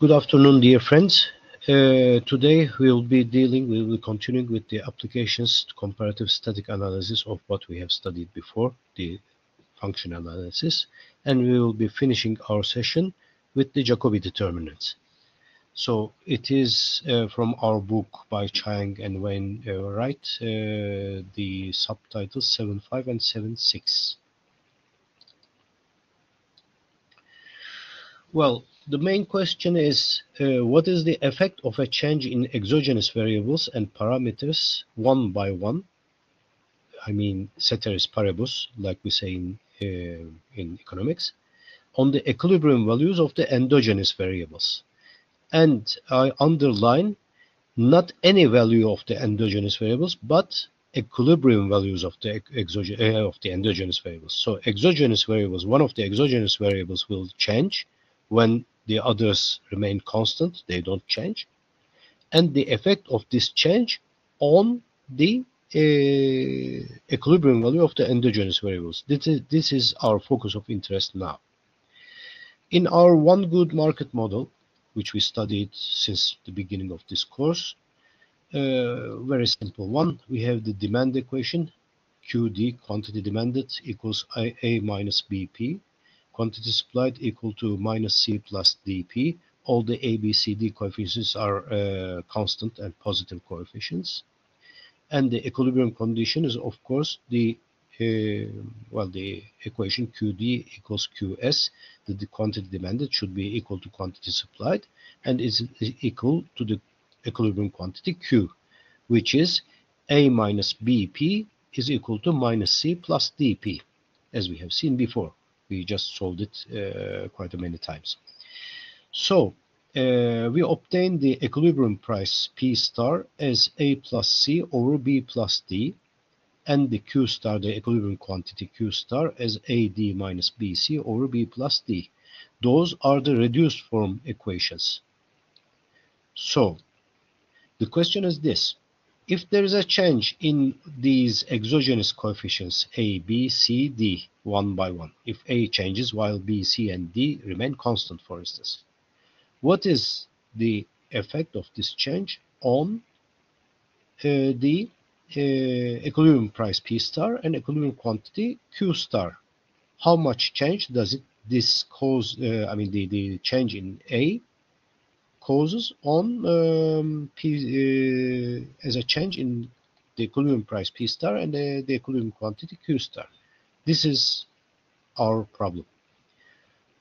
Good afternoon, dear friends. Today we will be continuing with the applications to comparative static analysis of what we have studied before, the function analysis, and we will be finishing our session with the Jacobi determinants. So it is from our book by Chang and Wayne Wright, the subtitles 7.5 and 7.6. Well, the main question is, what is the effect of a change in exogenous variables and parameters one by one? I mean, ceteris paribus, like we say in economics, on the equilibrium values of the endogenous variables. And I underline not any value of the endogenous variables, but equilibrium values of the endogenous variables. So exogenous variables, one of the exogenous variables will change when the others remain constant, they don't change. And the effect of this change on the equilibrium value of the endogenous variables. This is our focus of interest now. In our one good market model, which we studied since the beginning of this course, very simple one. We have the demand equation, QD, quantity demanded, equals A minus BP, quantity supplied equal to minus C plus DP. All the A, B, C, D coefficients are constant and positive coefficients. And the equilibrium condition is, of course, the equation QD equals QS, that the quantity demanded should be equal to quantity supplied, and is equal to the equilibrium quantity Q, which is A minus BP is equal to minus C plus DP, as we have seen before. We just solved it quite many times. So we obtain the equilibrium price P star as A plus C over B plus D, and the Q star, the equilibrium quantity Q star, as AD minus BC over B plus D. Those are the reduced form equations. So the question is this: if there is a change in these exogenous coefficients A, B, C, D one by one, if A changes while B, C, and D remain constant, for instance, what is the effect of this change on the equilibrium price P star and equilibrium quantity Q star? How much change does this cause? The change in A causes on P as a change in the equilibrium price P star and the equilibrium quantity Q star. This is our problem,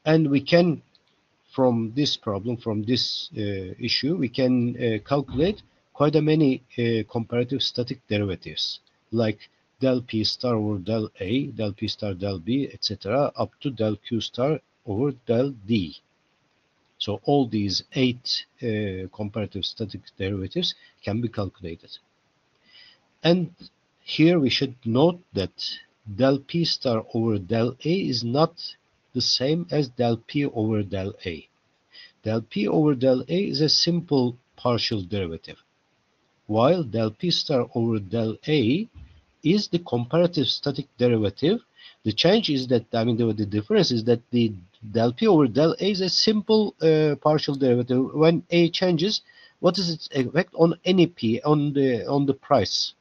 and we can, from this problem, from this issue, we can calculate quite a many comparative static derivatives, like del P star over del A, del P star del B, etc., up to del Q star over del D. So all these 8 comparative static derivatives can be calculated. And here we should note that del P star over del A is not the same as del P over del A. Del P over del A is a simple partial derivative, while del P star over del A is the comparative static derivative. The change is that, the difference is that the del P over del A is a simple partial derivative. When A changes, what is its effect on any P, on the price?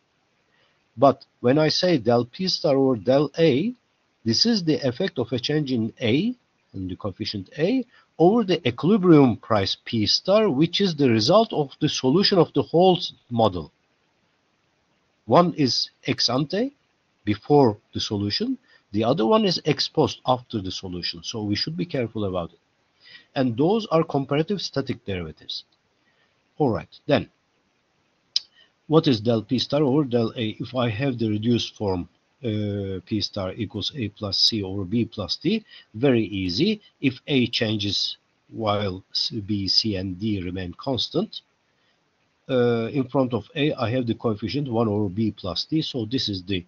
But when I say del P star over del A, this is the effect of a change in A, in the coefficient A, over the equilibrium price P star, which is the result of the solution of the whole model. One is ex ante, before the solution. The other one is ex post, after the solution. So we should be careful about it. And those are comparative static derivatives. All right, then. What is del P star over del A? If I have the reduced form, P star equals A plus C over B plus D, very easy. If A changes while B, C, and D remain constant, in front of A, I have the coefficient 1 over B plus D. So this is the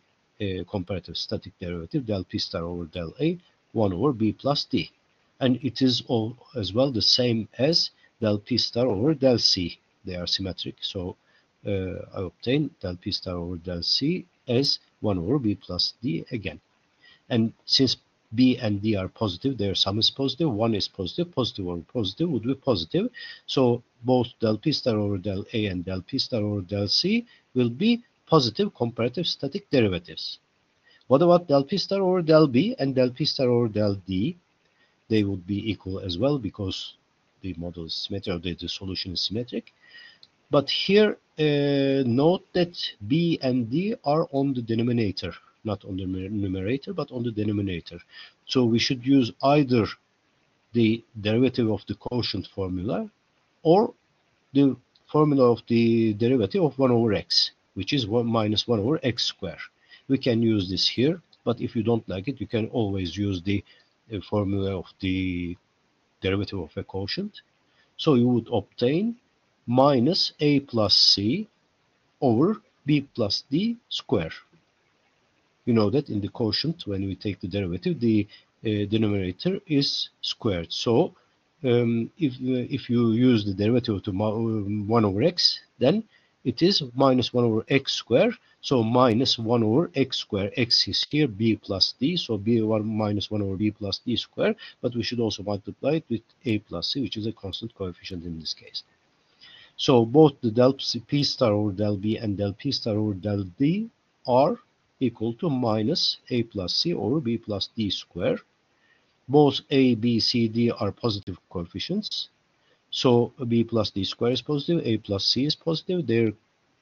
comparative static derivative, del P star over del A, 1 over B plus D. And it is all as well the same as del P star over del C. They are symmetric. So I obtain del P star over del C as 1 over B plus D again. And since B and D are positive, their sum is positive, one is positive, positive over positive would be positive. So both del P star over del A and del P star over del C will be positive comparative static derivatives. What about del P star over del B and del P star over del D? They would be equal as well because the model is symmetric, or the solution is symmetric. But here, note that B and D are on the denominator, not on the numerator, but on the denominator. So we should use either the derivative of the quotient formula or the formula of the derivative of 1 over x, which is 1 minus 1 over x squared. We can use this here, but if you don't like it, you can always use the formula of the derivative of a quotient. So you would obtain minus a plus c over b plus d square. You know that in the quotient, when we take the derivative, the denominator is squared. So if you use the derivative to 1 over x, then it is minus 1 over x squared. So minus 1 over x squared. X is here, b plus d. So b minus 1 over b plus d squared. But we should also multiply it with a plus c, which is a constant coefficient in this case. So both the del P star over del B and del P star over del D are equal to minus a plus c over b plus d square. Both a, b, c, d are positive coefficients. So b plus d square is positive, a plus c is positive, their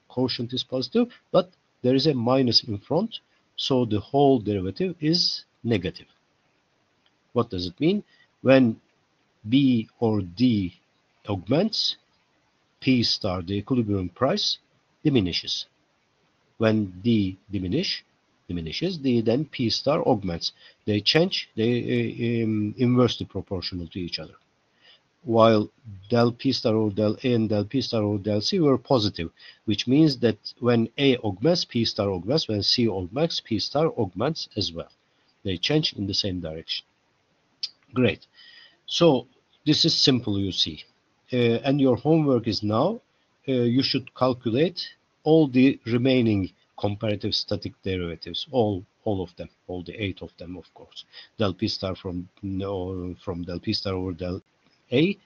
quotient is positive, but there is a minus in front, so the whole derivative is negative. What does it mean? When b or d augments, P star, the equilibrium price, diminishes. When D diminishes, then P star augments. They change, they inversely proportional to each other. While del P star over del A and del P star over del C were positive, which means that when A augments, P star augments. When C augments, P star augments as well. They change in the same direction. Great. So this is simple, you see. And your homework is now, you should calculate all the remaining comparative static derivatives, all of them, all the 8 of them, of course. Del P star from del P star over del A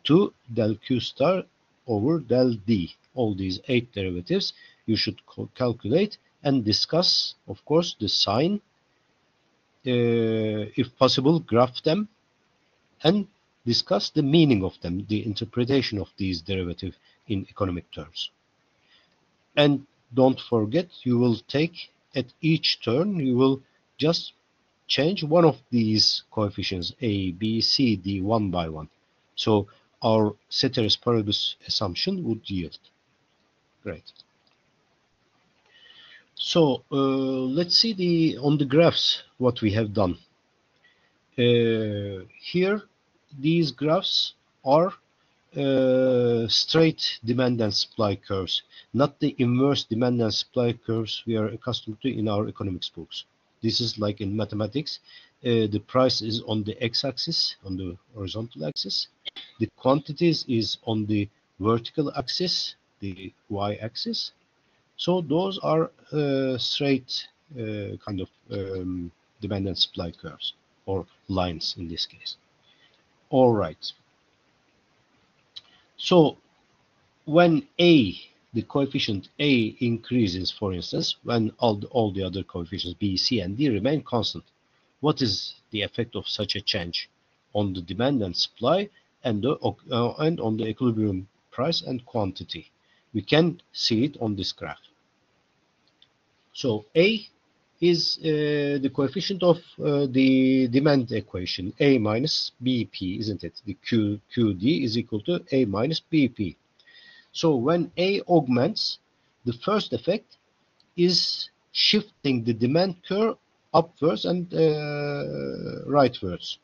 to del Q star over del D. All these 8 derivatives you should calculate and discuss, of course, the sign. If possible, graph them and discuss the meaning of them, the interpretation of these derivatives in economic terms. And don't forget, you will take at each turn, you will just change one of these coefficients, A, B, C, D, one by one. So our ceteris paribus assumption would yield. Great. So let's see on the graphs what we have done. Here, these graphs are straight demand and supply curves, not the inverse demand and supply curves we are accustomed to in our economics books. This is like in mathematics. The price is on the x-axis, on the horizontal axis. The quantities is on the vertical axis, the y-axis. So those are straight kind of demand and supply curves, or lines in this case. All right. So when A, the coefficient A increases, for instance, when all the other coefficients B, C, and D remain constant, what is the effect of such a change on the demand and supply and on the equilibrium price and quantity? We can see it on this graph. So A is the coefficient of the demand equation, A minus BP, isn't it? The QD is equal to A minus BP. So when A augments, the first effect is shifting the demand curve upwards and rightwards.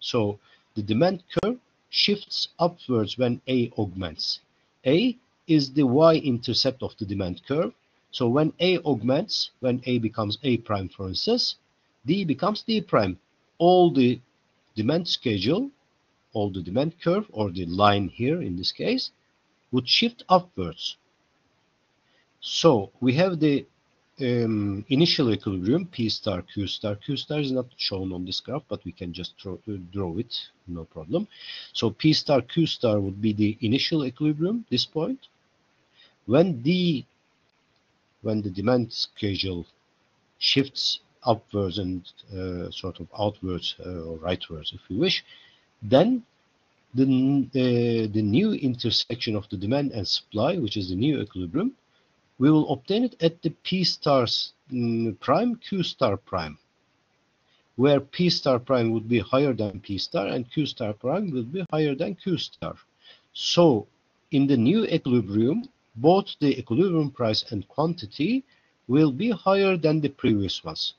So the demand curve shifts upwards when A augments. A is the y-intercept of the demand curve. So when A augments, when A becomes A prime, for instance, D becomes D prime. All the demand schedule, all the demand curve, or the line here in this case, would shift upwards. So we have the initial equilibrium, P star, Q star. Q star is not shown on this graph, but we can just draw it, no problem. So P star, Q star would be the initial equilibrium, this point. When the demand schedule shifts upwards and sort of outwards or rightwards, if you wish, then the new intersection of the demand and supply, which is the new equilibrium, we will obtain it at the P star prime, Q star prime, where P star prime would be higher than P star and Q star prime will be higher than Q star. So in the new equilibrium, both the equilibrium price and quantity will be higher than the previous ones,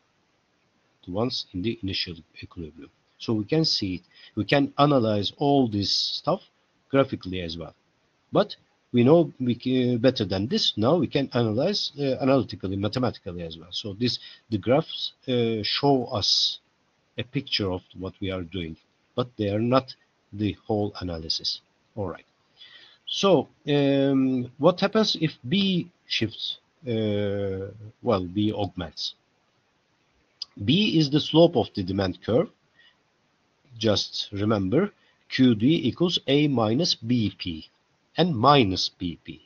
the ones in the initial equilibrium. So we can see it. We can analyze all this stuff graphically as well. But we know better than this. Now we can analyze analytically, mathematically as well. So the graphs show us a picture of what we are doing, but they are not the whole analysis. All right. So what happens if B shifts? Well, B augments. B is the slope of the demand curve. Just remember, QD equals A minus BP and minus BP.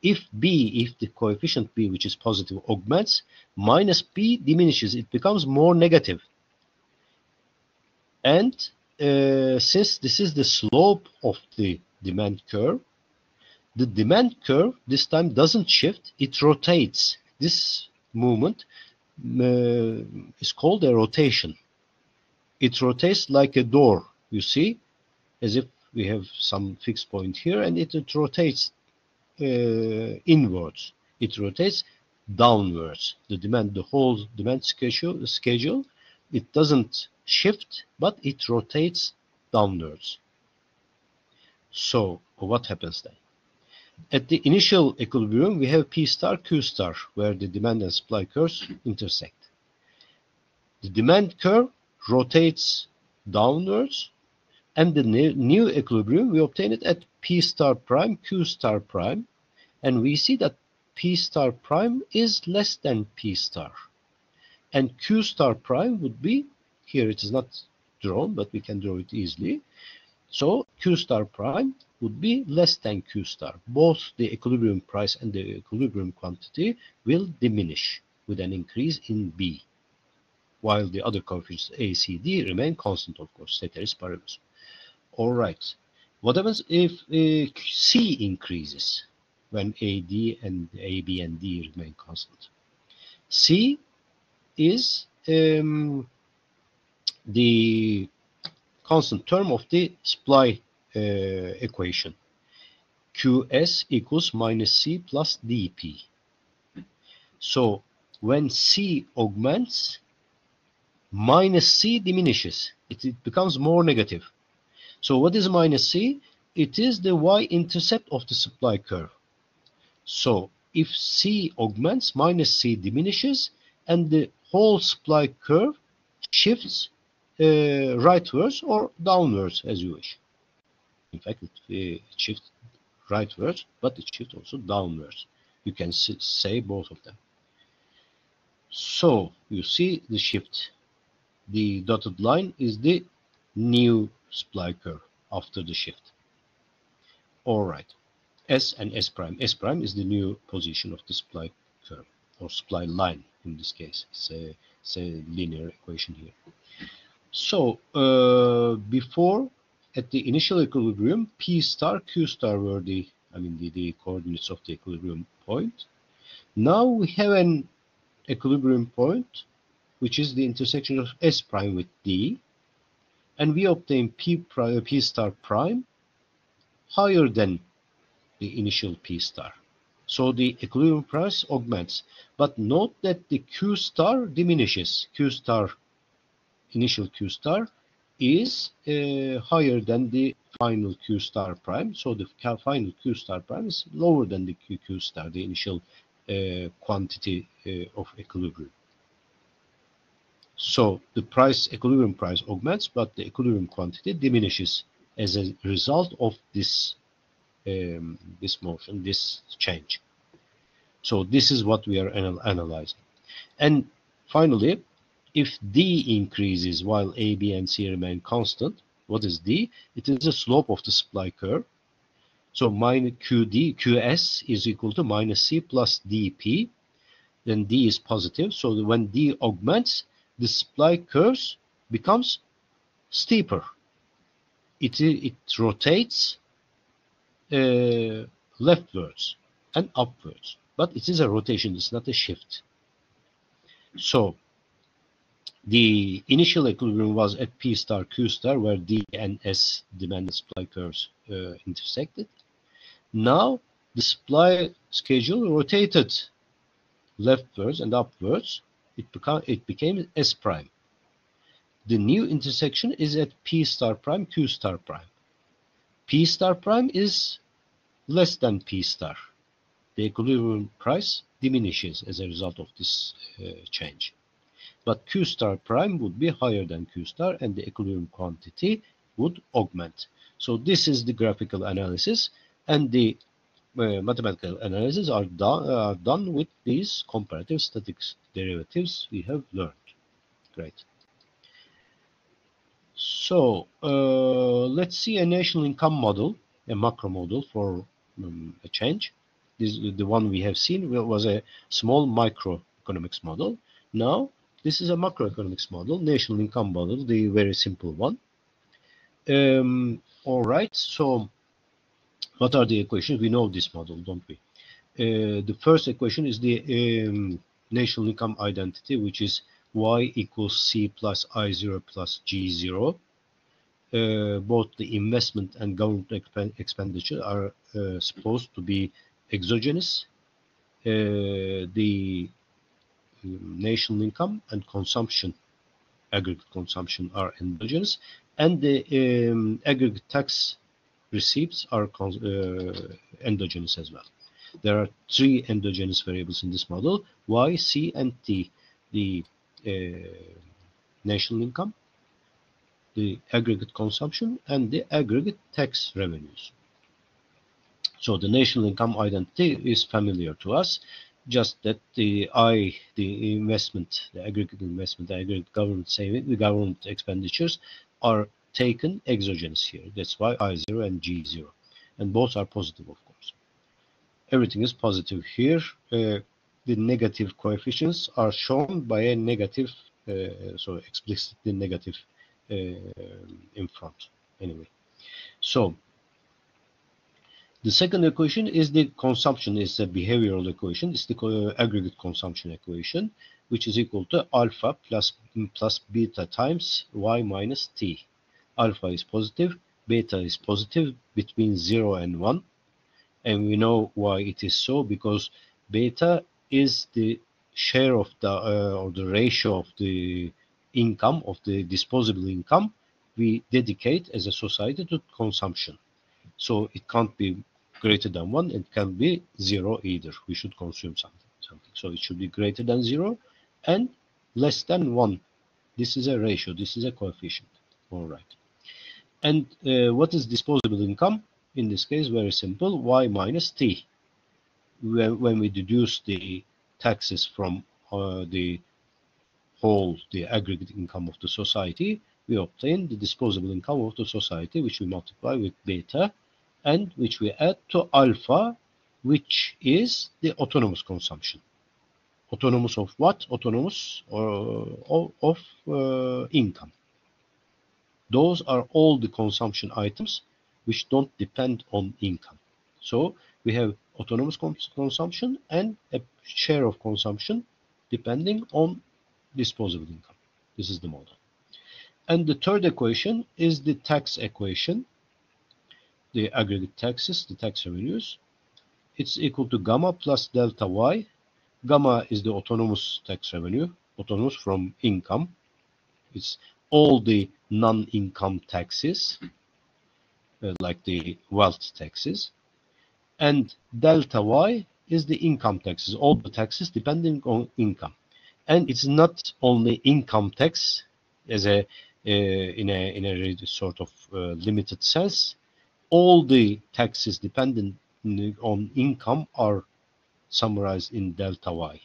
If the coefficient B, which is positive, augments, minus B diminishes. It becomes more negative. And since this is the slope of the demand curve, the demand curve this time doesn't shift, it rotates. This movement is called a rotation. It rotates like a door, you see, as if we have some fixed point here, and it rotates inwards. It rotates downwards. The whole demand schedule, it doesn't shift, but it rotates downwards. So what happens then? At the initial equilibrium, we have P star, Q star, where the demand and supply curves intersect. The demand curve rotates downwards, and the new equilibrium, we obtain it at P star prime, Q star prime, and we see that P star prime is less than P star. And Q star prime would be, here it is not drawn, but we can draw it easily. So Q star prime would be less than Q star. Both the equilibrium price and the equilibrium quantity will diminish with an increase in B, while the other coefficients A, C, D remain constant, of course, ceteris paribus. All right. What happens if C increases when AD and AB and D remain constant? C is the constant term of the supply equation. QS equals minus C plus DP. So when C augments, minus C diminishes. It becomes more negative. So what is minus C? It is the y-intercept of the supply curve. So if C augments, minus C diminishes, and the whole supply curve shifts rightwards or downwards as you wish. In fact, it shifts rightwards, but it shifts also downwards. You can say both of them. So you see the shift. The dotted line is the new supply curve after the shift. All right. S and S prime. S prime is the new position of the supply curve, or supply line in this case. It's a linear equation here. So before, at the initial equilibrium, P star, Q star were the coordinates of the equilibrium point. Now we have an equilibrium point, which is the intersection of S prime with D, and we obtain P star prime higher than the initial P star. So the equilibrium price augments. But note that the Q star diminishes. Initial Q star is higher than the final Q star prime. So the final Q star prime is lower than the Q star, the initial quantity of equilibrium. So the equilibrium price augments, but the equilibrium quantity diminishes as a result of this motion, this change. So this is what we are analyzing. And finally, if D increases while A, B, and C remain constant, what is D? It is the slope of the supply curve. So minus QS is equal to minus C plus DP. Then D is positive. So when D augments, the supply curves becomes steeper. It rotates leftwards and upwards. But it is a rotation, it's not a shift. So the initial equilibrium was at P star Q star, where D and S demand supply curves intersected. Now the supply schedule rotated leftwards and upwards. It became S prime. The new intersection is at P star prime Q star prime. P star prime is less than P star. The equilibrium price diminishes as a result of this change. But Q star prime would be higher than Q star, and the equilibrium quantity would augment. So this is the graphical analysis, and the mathematical analysis are done with these comparative statistics derivatives we have learned. Great. So let's see a national income model, a macro model for a change. The one we have seen was a small microeconomics model. Now this is a macroeconomics model, national income model, the very simple one. All right, so what are the equations? We know this model, don't we? The first equation is the national income identity, which is y equals c plus I0 plus G0. Both the investment and government expenditure are supposed to be exogenous. The national income and consumption, aggregate consumption, are endogenous, and the aggregate tax receipts are endogenous as well. There are three endogenous variables in this model: Y, C, and T. The national income, the aggregate consumption, and the aggregate tax revenues. So the national income identity is familiar to us, just that the investment, the aggregate investment, the aggregate government saving, the government expenditures are taken exogenous here. That's why I0 and G0. And both are positive, of course. Everything is positive here. The negative coefficients are shown by a negative, so explicitly negative in front. Anyway, so the second equation is the consumption, is the behavioral equation. It's the aggregate consumption equation, which is equal to alpha plus beta times y minus t. Alpha is positive, beta is positive between 0 and 1. And we know why it is so, because beta is the share of the or the ratio of the income, of the disposable income we dedicate as a society to consumption. So it can't be greater than 1, it can be 0 either. We should consume something. So it should be greater than 0 and less than 1. This is a ratio, this is a coefficient. All right. And what is disposable income? In this case, very simple, y minus t. When we deduce the taxes from the aggregate income of the society, we obtain the disposable income of the society, which we multiply with beta, and which we add to alpha, which is the autonomous consumption. Autonomous of what? Autonomous of income. Those are all the consumption items which don't depend on income. So we have autonomous consumption and a share of consumption depending on disposable income. This is the model. And the third equation is the tax equation, the aggregate taxes, the tax revenues. It's equal to gamma plus delta y. Gamma is the autonomous tax revenue, autonomous from income. It's all the non-income taxes, like the wealth taxes. And delta y is the income taxes, all the taxes depending on income. And it's not only income tax as a in a sort of limited sense. All the taxes dependent on income are summarized in delta y.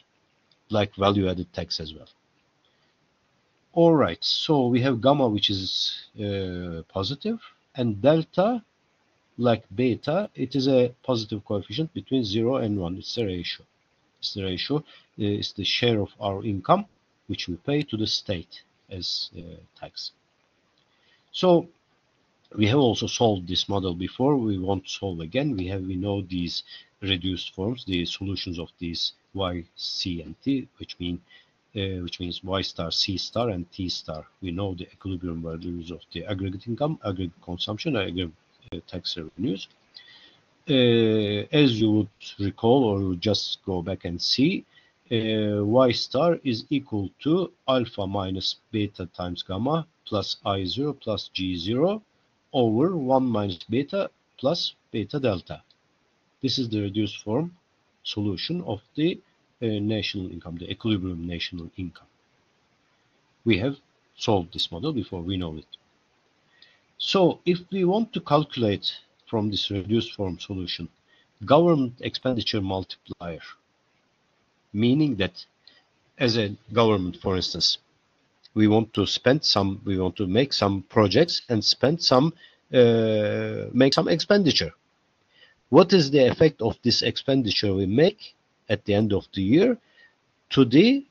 like value-added tax as well. All right, so we have gamma, which is positive, and delta, like beta, it is a positive coefficient between 0 and 1. It's the ratio. It's the ratio. It's the share of our income which we pay to the state as tax. So we have also solved this model before. We won't solve again. We know these reduced forms, the solutions of these y, c, and t, which means y star, c star, and t star. We know the equilibrium values of the aggregate income, aggregate consumption, aggregate tax revenues. As you would recall, or just go back and see, y star is equal to alpha minus beta times gamma plus I0 plus G0 over 1 minus beta plus beta delta. This is the reduced form solution of the national income, the equilibrium national income. We have solved this model before, we know it. So if we want to calculate from this reduced form solution government expenditure multiplier, meaning that as a government, for instance, we want to make some projects and spend some, make some expenditure. What is the effect of this expenditure we make at the end of the year to the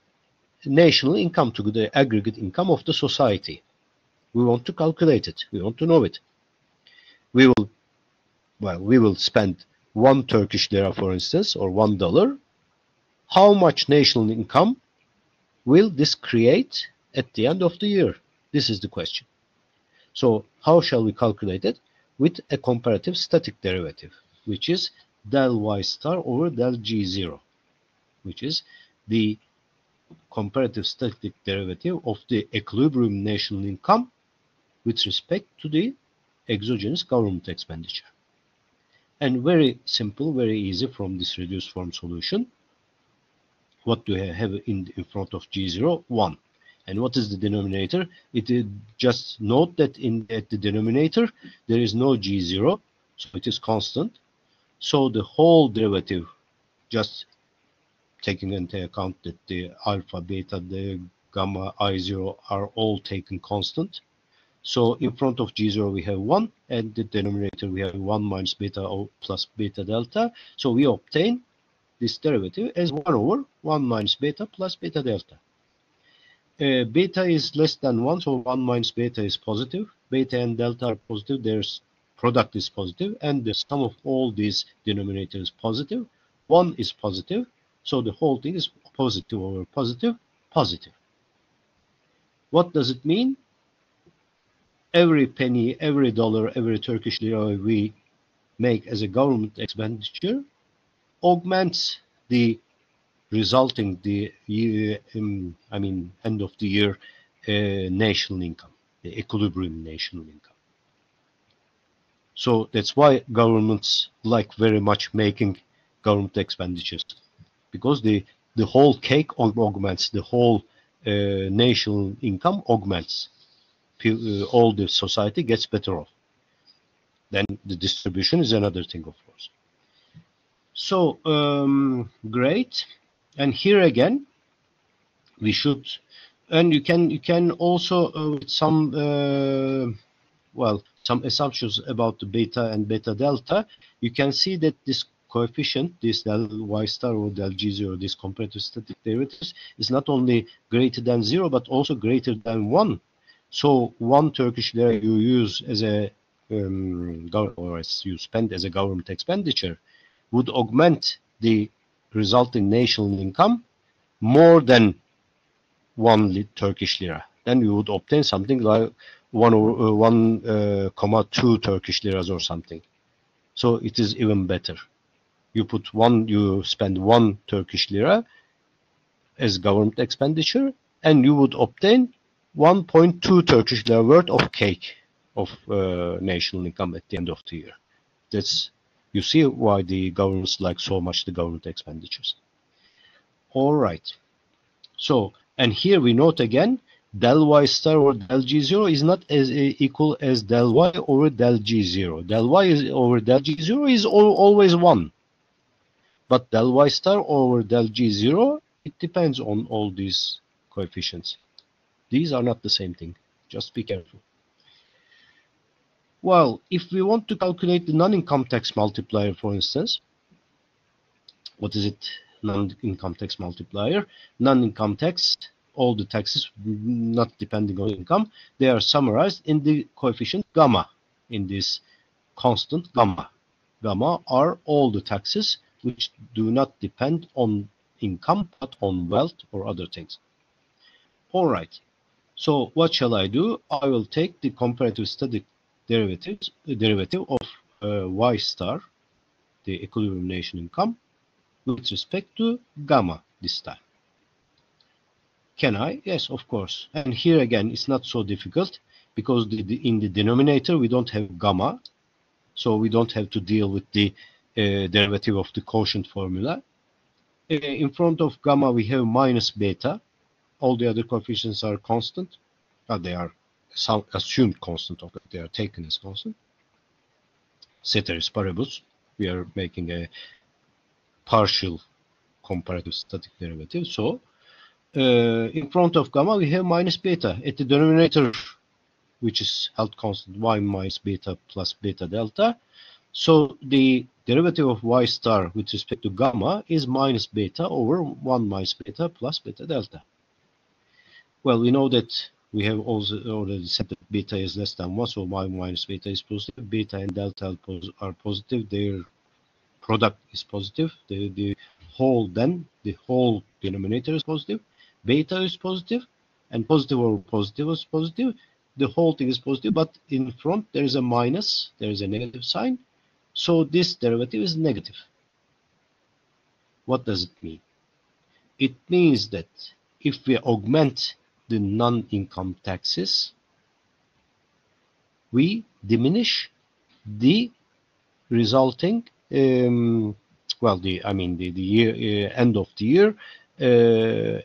national income, to the aggregate income of the society? We want to calculate it. We want to know it. We will spend 1 Turkish lira, for instance, or $1. How much national income will this create at the end of the year? This is the question. So how shall we calculate it? With a comparative static derivative, which is del y star over del G0, which is the comparative static derivative of the equilibrium national income with respect to the exogenous government expenditure. And very simple, very easy from this reduced form solution. What do we have in front of G0? 1. And what is the denominator? It is, just note that at the denominator there is no G0, so it is constant. So the whole derivative, just taking into account that the alpha, beta, the gamma, I0 are all taken constant. So in front of G0 we have 1, and the denominator we have 1 minus beta plus beta delta. So we obtain this derivative as 1 over 1 minus beta plus beta delta. Beta is less than 1, so 1 minus beta is positive. Beta and delta are positive, their product is positive, and the sum of all these denominators is positive. 1 is positive, so the whole thing is positive over positive, positive. What does it mean? Every penny, every dollar, every Turkish lira we make as a government expenditure augments the resulting, end of the year national income, the equilibrium national income. So that's why governments like very much making government expenditures, because the whole cake augments, the whole national income augments. All the society gets better off. Then the distribution is another thing, of course. So great. And here again, we should, and you can also with some some assumptions about the beta and beta delta, you can see that this coefficient, this del y star or del G0, this comparative static derivatives, is not only greater than 0 but also greater than 1. So 1 Turkish lira you use as a or as you spend as a government expenditure would augment the resulting national income more than 1 Turkish lira. Then you would obtain something like 1,2 Turkish liras or something. So it is even better. You spend 1 Turkish lira as government expenditure, and you would obtain 1.2 Turkish lira worth of cake of national income at the end of the year. That's, you see why the governments like so much the government expenditures. All right. So, and here we note again, del y star over del G0 is not as equal as del y over del G0. Del y over del G0 is always 1. But del y star over del G0 It depends on all these coefficients. These are not the same thing. Just be careful. Well, if we want to calculate the non-income tax multiplier, for instance, what is it? Non-income tax multiplier. Non-income tax, all the taxes not depending on income, they are summarized in the coefficient gamma, in this constant gamma. Gamma are all the taxes which do not depend on income but on wealth or other things. All right. So what shall I do? I will take the comparative static derivative of y star, the equilibrium nation income, with respect to gamma this time. Can I? Yes, of course. And here again, it's not so difficult because in the denominator we don't have gamma, so we don't have to deal with the derivative of the quotient formula. In front of gamma we have minus beta. All the other coefficients are constant. They are assumed constant, okay, they are taken as constant. Ceteris paribus, we are making a partial comparative static derivative. So in front of gamma we have minus beta. At the denominator, which is held constant, y minus beta plus beta delta. So the derivative of y star with respect to gamma is minus beta over 1 minus beta plus beta delta. Well, we know that we have also already said that beta is less than 1, so y minus beta is positive. Beta and delta are positive. Their product is positive. The whole denominator is positive. Beta is positive, and positive over positive is positive. The whole thing is positive, but in front there is a minus, there is a negative sign. So this derivative is negative. What does it mean? It means that if we augment the non-income taxes, we diminish the resulting end of the year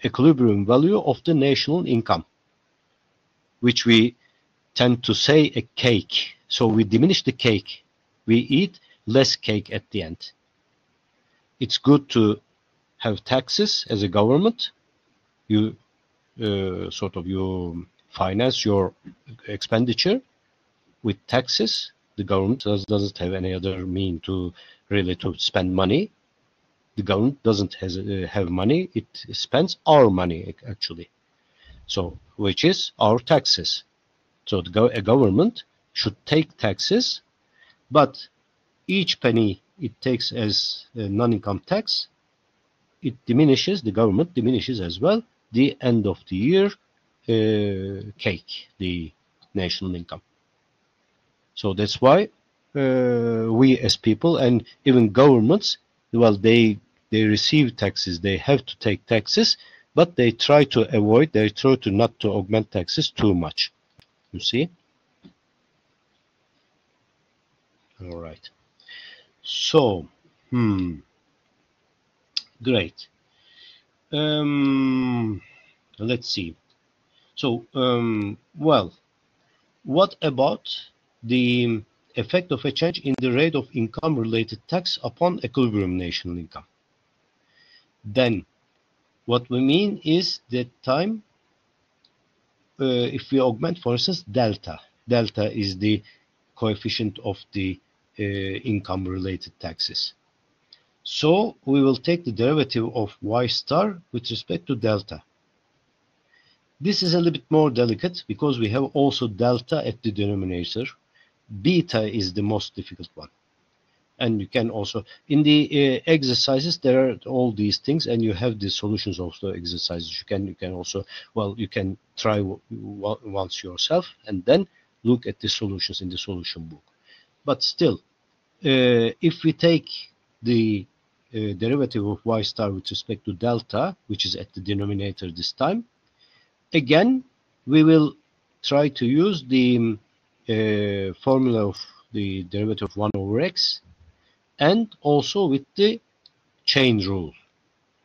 equilibrium value of the national income, which we tend to say a cake. So we diminish the cake. We eat less cake at the end. It's good to have taxes as a government. You you finance your expenditure with taxes. The government doesn't have any other mean to really to spend money. The government doesn't have money. It spends our money actually. So which is our taxes. So a government should take taxes, but each penny it takes as a non-income tax, it diminishes, the government diminishes as well the end of the year cake, the national income. So that's why we as people and even governments, well, they receive taxes, they have to take taxes, but they try to avoid, they try to not to augment taxes too much. You see? All right. So, great. Let's see. So, well, what about the effect of a change in the rate of income-related tax upon equilibrium national income? Then, what we mean is that time, if we augment, for instance, delta. Delta is the coefficient of the income-related taxes. So we will take the derivative of y star with respect to delta. This is a little bit more delicate because we have also delta at the denominator. Beta is the most difficult one. And you can also, in the exercises, there are all these things, and you have the solutions of the exercises. You can also, well, you can try once yourself, and then look at the solutions in the solution book. But still, if we take the derivative of y star with respect to delta, which is at the denominator this time, again, we will try to use the formula of the derivative of 1 over x, and also with the chain rule.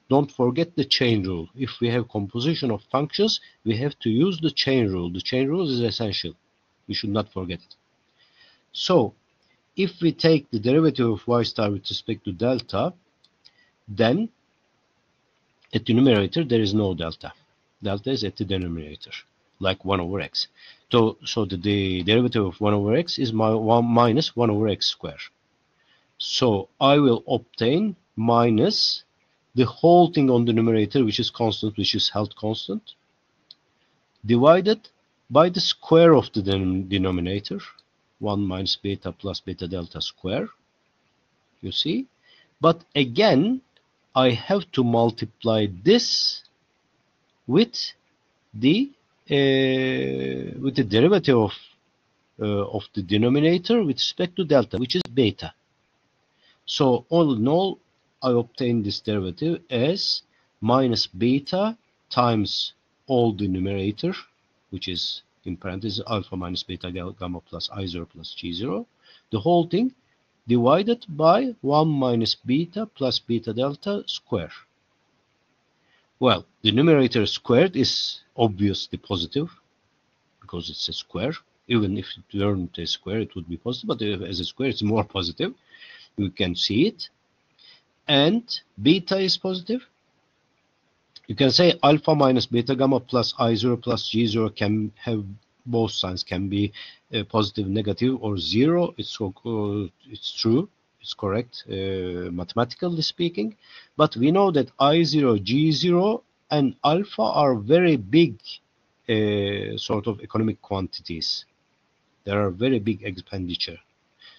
Don't forget the chain rule. If we have composition of functions, we have to use the chain rule. The chain rule is essential. We should not forget it. So, if we take the derivative of y star with respect to delta, then At the numerator, there is no delta. Delta is at the denominator, like 1 over x. So the derivative of 1 over x is 1 minus 1 over x squared. So I will obtain minus the whole thing on the numerator, which is constant, which is held constant, divided by the square of the denominator, 1 minus beta plus beta delta square, you see. But again, I have to multiply this with the derivative of the denominator with respect to delta, which is beta. So all in all, I obtain this derivative as minus beta times all the numerator, which is in parentheses alpha minus beta gamma plus I0 plus G0, the whole thing divided by 1 minus beta plus beta delta square. Well, the numerator squared is obviously positive because it's a square. Even if it weren't a square, it would be positive, but as a square, it's more positive. You can see it. And beta is positive. You can say alpha minus beta gamma plus I0 plus G0 can have both signs, can be positive, negative, or zero. It's true. It's correct, mathematically speaking. But we know that I0, G0, and alpha are very big sort of economic quantities. There are very big expenditure.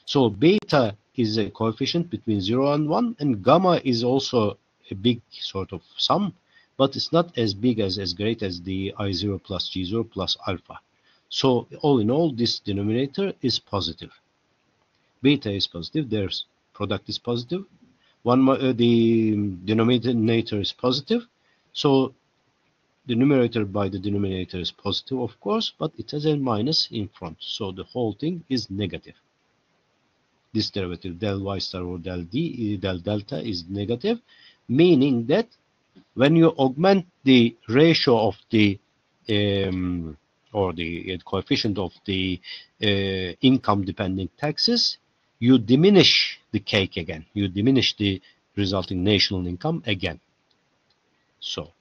So beta is a coefficient between 0 and 1, and gamma is also a big sort of sum, but it's not as big as great as the I0 plus G0 plus alpha. So all in all, this denominator is positive. Beta is positive, their product is positive. The denominator is positive, so the numerator by the denominator is positive, of course, but it has a minus in front, so the whole thing is negative. This derivative del y star or del delta is negative, meaning that when you augment the ratio of the or the coefficient of the income dependent taxes, you diminish the cake again. You diminish the resulting national income again. So,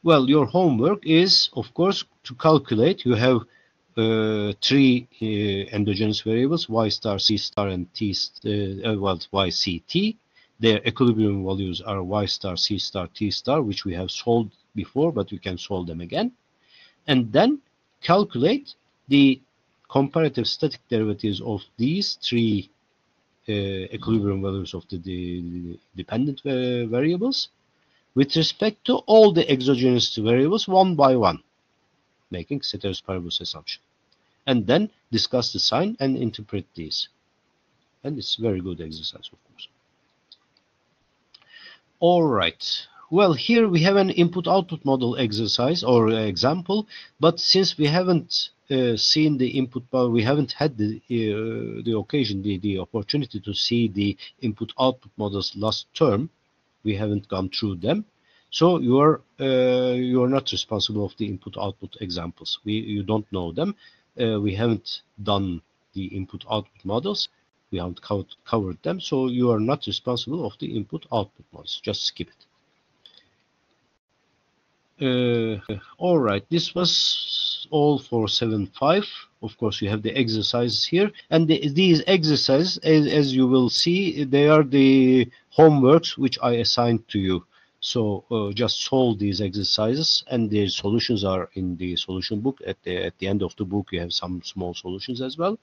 well, your homework is, of course, to calculate. You have three endogenous variables, y star, c star, and t, y, c, t. Their equilibrium values are y star, c star, t star, which we have solved before, but we can solve them again. And then calculate the comparative static derivatives of these three equilibrium values of the dependent variables with respect to all the exogenous variables one by one, making ceteris paribus assumption. And then discuss the sign and interpret these. And it's a very good exercise, of course. All right. Well, here we have an input-output model exercise or example, but since we haven't seen the input, we haven't had the occasion, the opportunity to see the input-output models last term, we haven't gone through them. So you are not responsible of the input-output examples. You don't know them. We haven't done the input-output models. We haven't covered them, so you are not responsible of the input-output models. Just skip it. All right, this was all for 7.5. Of course, you have the exercises here, and these exercises, as you will see, they are the homeworks which I assigned to you. So just solve these exercises, and the solutions are in the solution book. At the end of the book, you have some small solutions as well.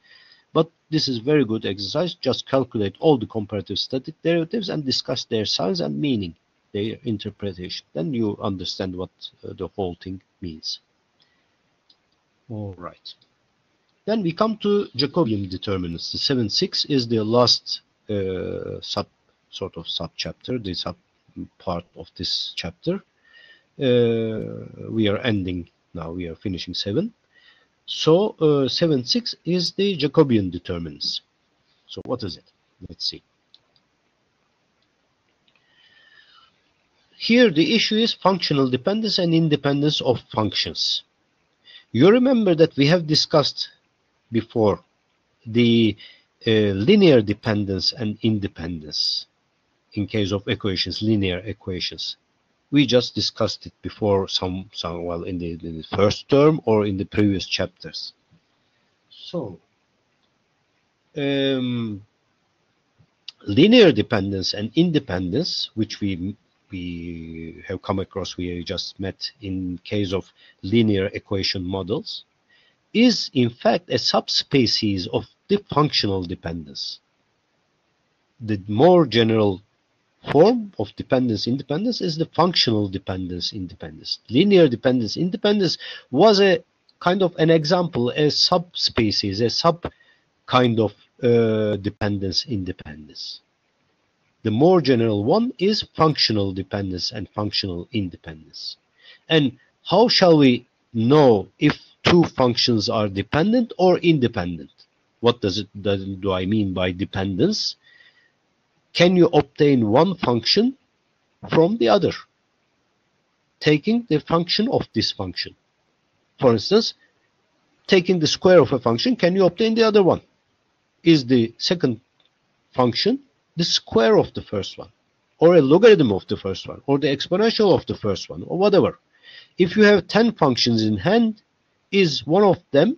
But this is very good exercise. Just calculate all the comparative static derivatives and discuss their signs and meaning, their interpretation. Then you understand what the whole thing means. All right. Then we come to Jacobian determinants. The 7.6 is the last sub-chapter, the sub part of this chapter. We are ending now. We are finishing 7. So 7.6 is the Jacobian determinants. So what is it? Let's see. Here the issue is functional dependence and independence of functions. You remember that we have discussed before the linear dependence and independence in case of equations, linear equations. We just discussed it before well in the first term or in the previous chapters. So linear dependence and independence, which we have come across, we just met in case of linear equation models, is in fact a subspecies of the functional dependence. The more general form of dependence independence is the functional dependence independence. Linear dependence independence was a kind of an example, a subspecies, a sub kind of dependence independence. The more general one is functional dependence and functional independence. And how shall we know if two functions are dependent or independent? What do I mean by dependence? Can you obtain one function from the other, taking the function of this function? For instance, taking the square of a function, can you obtain the other one? Is the second function the square of the first one, or a logarithm of the first one, or the exponential of the first one, or whatever? If you have 10 functions in hand, is one of them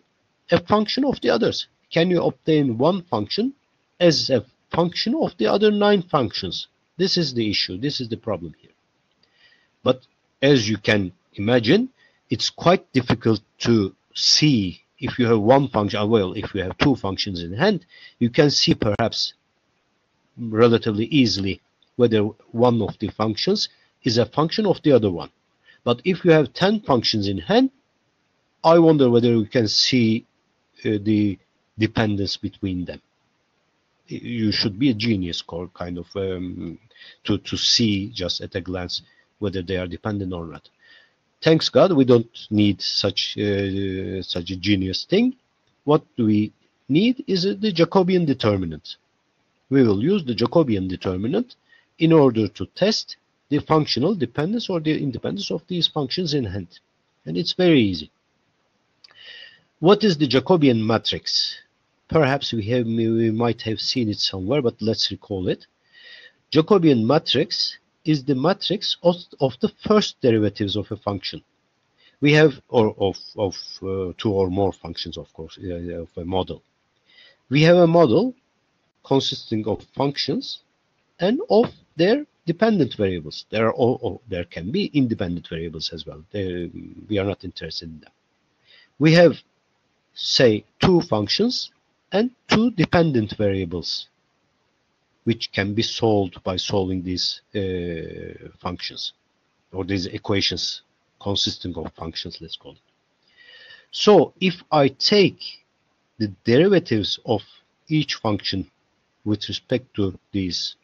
a function of the others? Can you obtain one function as a function of the other 9 functions? This is the issue. This is the problem here. But as you can imagine, it's quite difficult to see if you have one function. Well, if you have 2 functions in hand, you can see perhaps relatively easily whether one of the functions is a function of the other one. But if you have 10 functions in hand, I wonder whether you can see the dependence between them. You should be a genius kind of to see just at a glance whether they are dependent or not. Thanks God, we don't need such a genius thing. What we need is the Jacobian determinant. We will use the Jacobian determinant in order to test the functional dependence or the independence of these functions in hand. And it's very easy. What is the Jacobian matrix? Perhaps we might have seen it somewhere, but let's recall it. Jacobian matrix is the matrix of the first derivatives of a function. We have, or of 2 or more functions, of course, of a model. We have a model consisting of functions and of their dependent variables. There can be independent variables as well. We are not interested in them. We have, say, 2 functions and 2 dependent variables, which can be solved by solving these functions, or these equations consisting of functions, let's call it. So if I take the derivatives of each function with respect to these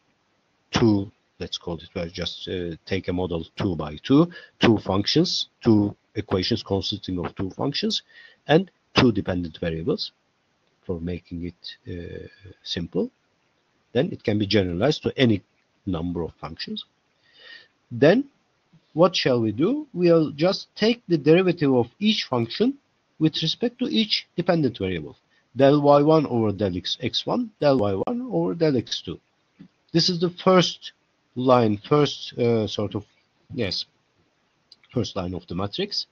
2, let's call it, well, just take a model 2 by 2, 2 functions, 2 equations consisting of 2 functions, and 2 dependent variables, for making it simple, then it can be generalized to any number of functions. Then what shall we do? We'll just take the derivative of each function with respect to each dependent variable. Del y1 over del x1, del y1 over del x2. This is the first line, first line of the matrix.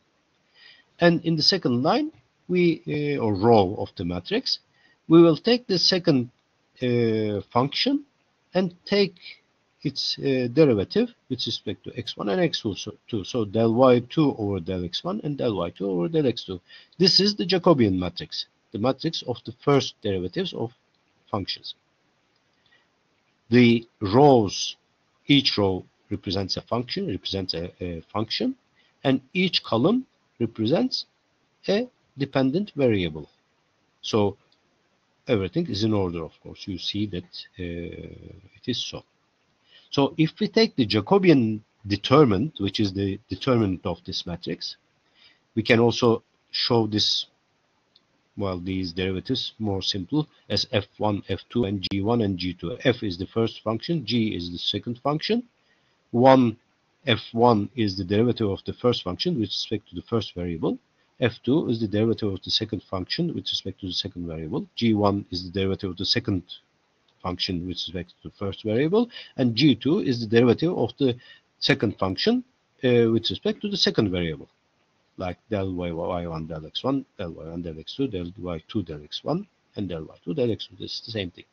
And in the second line, or row of the matrix, we will take the second function and take its derivative with respect to x1 and x2. So del y2 over del x1 and del y2 over del x2. This is the Jacobian matrix, the matrix of the first derivatives of functions. The rows, each row represents a function, and each column represents a dependent variable. So everything is in order, of course. You see that it is so. So if we take the Jacobian determinant, which is the determinant of this matrix, we can also show this, well, these derivatives more simple as f1, f2, and g1 and g2. F is the first function, g is the second function. F1 is the derivative of the first function with respect to the first variable. F2 is the derivative of the second function with respect to the second variable. G1 is the derivative of the second function with respect to the first variable. And G2 is the derivative of the second function with respect to the second variable, like del y1 del x1, del y1 del x2, del y2 del x1, and del y2 del x2. This is the same thing.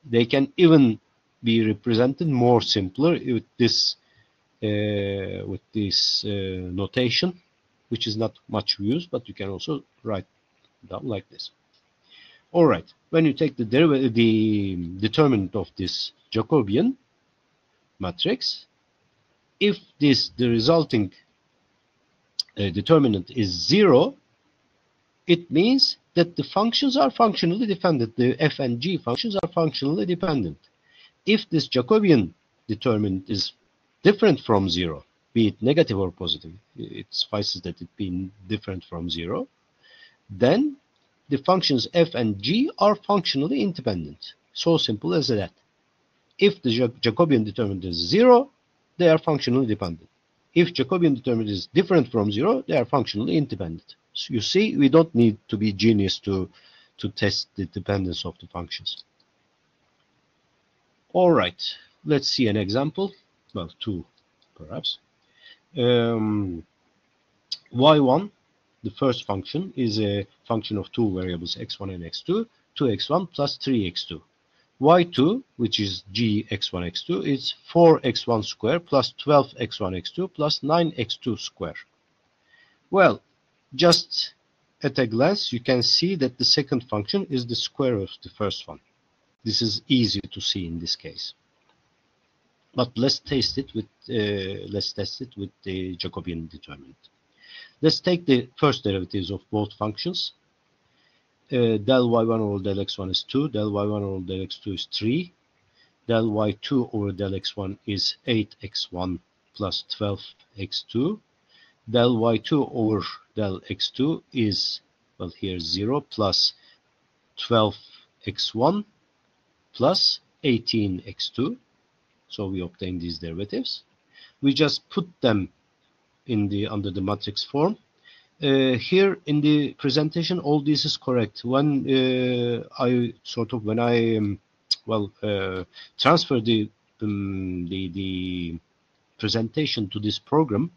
They can even be represented more simpler with this notation, which is not much used, but you can also write down like this. All right, when you take the determinant of this Jacobian matrix, if the resulting determinant is 0, it means that the functions are functionally dependent. The f and g functions are functionally dependent. If this Jacobian determinant is different from 0, be it negative or positive, it suffices that it be different from 0, then the functions f and g are functionally independent. So simple as that. If the Jacobian determinant is 0, they are functionally dependent. If Jacobian determinant is different from 0, they are functionally independent. So you see, we don't need to be genius to test the dependence of the functions. All right, let's see an example. Well, two, perhaps. Y1, the first function, is a function of two variables, x1 and x2, 2x1 plus 3x2. Y2, which is g x1, x2, is 4x1 square plus 12x1, x2 plus 9x2 square. Well, just at a glance, you can see that the second function is the square of the first one. This is easy to see in this case. But let's test it with the Jacobian determinant. Let's take the first derivatives of both functions. Del y1 over del x1 is 2, del y1 over del x2 is 3, del y2 over del x1 is 8x1 plus 12x2, del y2 over del x2 is, well, here 0 plus 12x1 plus 18x2. So we obtain these derivatives. We just put them in under the matrix form. Here in the presentation, all this is correct. When I transfer the presentation to this program,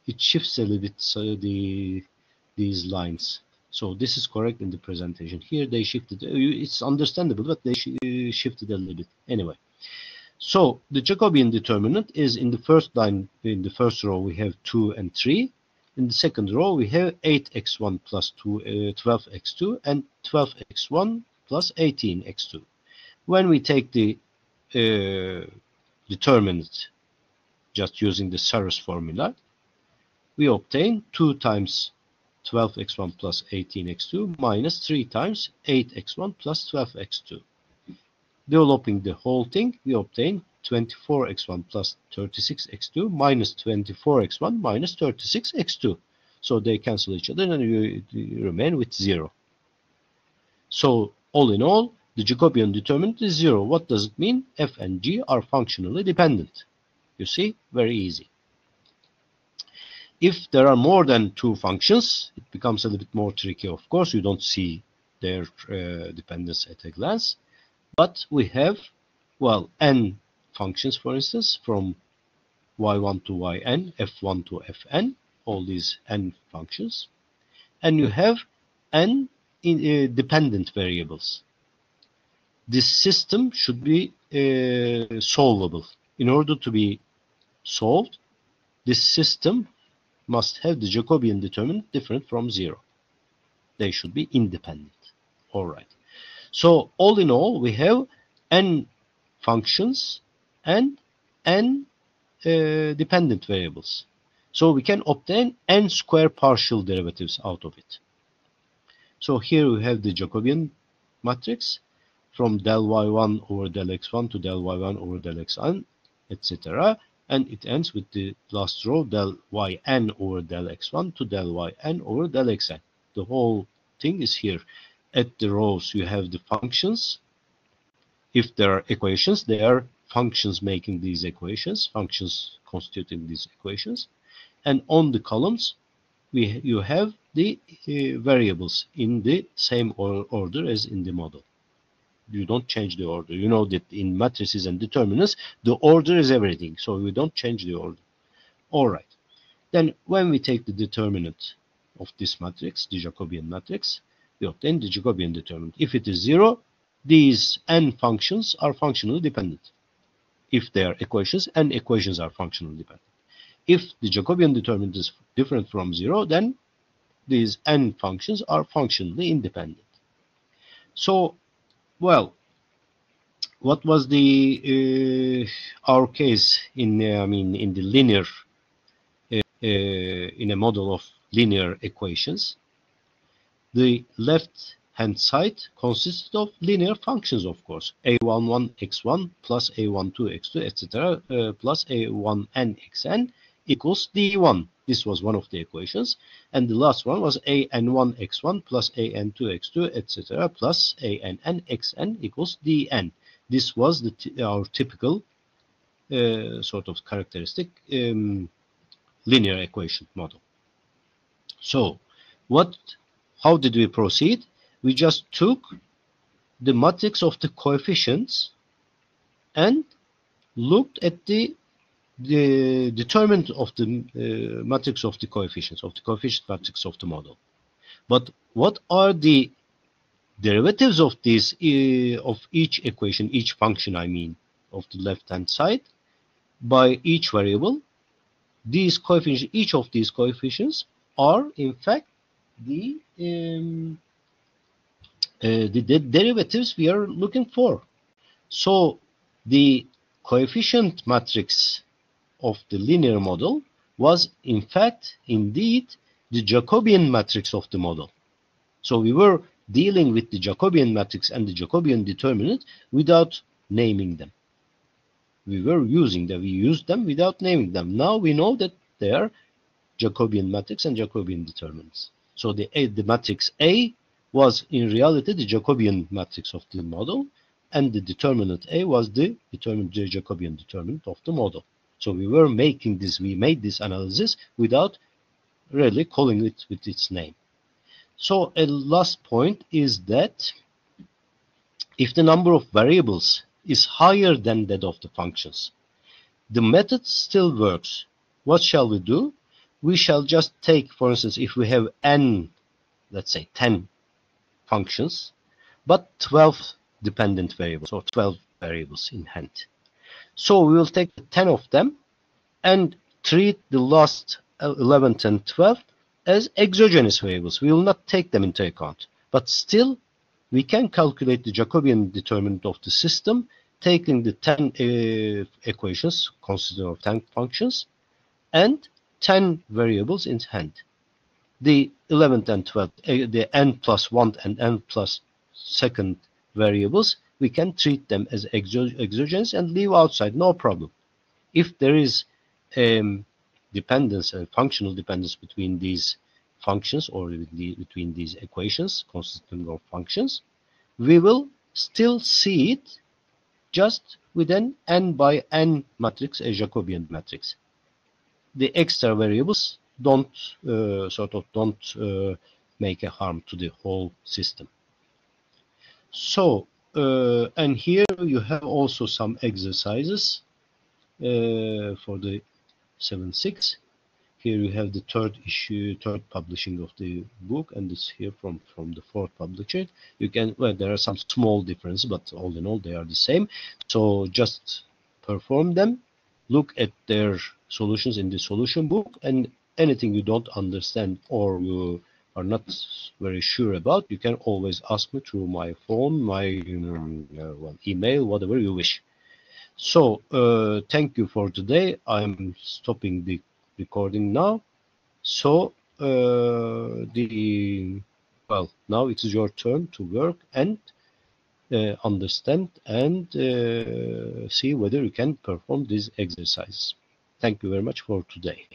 it shifts a little bit these lines. So this is correct in the presentation. Here they shifted. It's understandable, but they shifted a little bit. Anyway, so the Jacobian determinant is in the first line. In the first row, we have 2 and 3. In the second row, we have 8x1 plus 12x2 and 12x1 plus 18x2. When we take the determinant just using the Sarus formula, we obtain 2 times 12x1 plus 18x2 minus 3 times 8x1 plus 12x2. Developing the whole thing, we obtain 24x1 plus 36x2 minus 24x1 minus 36x2. So they cancel each other and you remain with 0. So all in all, the Jacobian determinant is 0. What does it mean? F and G are functionally dependent. You see, very easy. If there are more than 2 functions, it becomes a little bit more tricky. Of course, you don't see their dependence at a glance. But we have, well, n functions, for instance, from y1 to yn, f1 to fn, all these n functions. And you have n dependent variables. This system should be solvable. In order to be solved, this system must have the Jacobian determinant different from 0. They should be independent. All right. So all in all, we have n functions and n dependent variables. So we can obtain n square partial derivatives out of it. So here we have the Jacobian matrix from del y1 over del x1 to del y1 over del xn, etc. And it ends with the last row, del yn over del x1 to del yn over del xn. The whole thing is here. At the rows, you have the functions. If there are equations, they are functions making these equations, functions constituting these equations. And on the columns, you have the variables in the same order as in the model. You don't change the order. You know that in matrices and determinants, the order is everything. So we don't change the order. All right. Then when we take the determinant of this matrix, the Jacobian matrix, we obtain the Jacobian determinant. If it is 0, these n functions are functionally dependent. If they are equations, n equations are functionally dependent. If the Jacobian determinant is different from 0, then these n functions are functionally independent. So, well, what was the our case in in the linear in a model of linear equations? The left-hand side consisted of linear functions, of course, a11 x1 plus a12 x2, etc., plus a1n xn equals d1. This was one of the equations, and the last one was an1 x1 plus an2 x2, etc., plus ann xn equals dn. This was our typical sort of characteristic linear equation model. So, how did we proceed? We just took the matrix of the coefficients and looked at the determinant of the matrix of the coefficient matrix of the model. But what are the derivatives of these of each equation, each function, I mean, of the left-hand side by each variable? These coefficients, each of these coefficients are in fact the derivatives we are looking for. So the coefficient matrix of the linear model was in fact indeed the Jacobian matrix of the model. So we were dealing with the Jacobian matrix and the Jacobian determinant without naming them. We were using them, we used them without naming them. Now we know that they are Jacobian matrix and Jacobian determinants. So the matrix A was in reality the Jacobian matrix of the model, and the determinant A was the Jacobian determinant of the model. So we made this analysis without really calling it with its name. So a last point is that if the number of variables is higher than that of the functions, the method still works. What shall we do? We shall just take, for instance, if we have n, let's say 10 functions, but 12 dependent variables or 12 variables in hand. So we will take 10 of them and treat the last 11 and 12 as exogenous variables. We will not take them into account. But still, we can calculate the Jacobian determinant of the system, taking the 10 equations consisting of 10 functions and 10 variables in hand. The 11th and 12th, the n plus 1 and n plus 2nd variables, we can treat them as exogenous and leave outside, no problem. If there is dependence, functional dependence between these functions or between these equations consisting of functions, we will still see it just with an n by n matrix, a Jacobian matrix. The extra variables don't make a harm to the whole system. So, and here you have also some exercises for the 7.6. Here you have the third publishing of the book, and it's here from the fourth publisher. You can, well, there are some small differences, but all in all they are the same. So just perform them, look at their solutions in the solution book, and anything you don't understand or you are not very sure about, you can always ask me through my phone, my email, whatever you wish. So thank you for today. I'm stopping the recording now. So now it is your turn to work and understand and see whether you can perform these exercises. Thank you very much for today.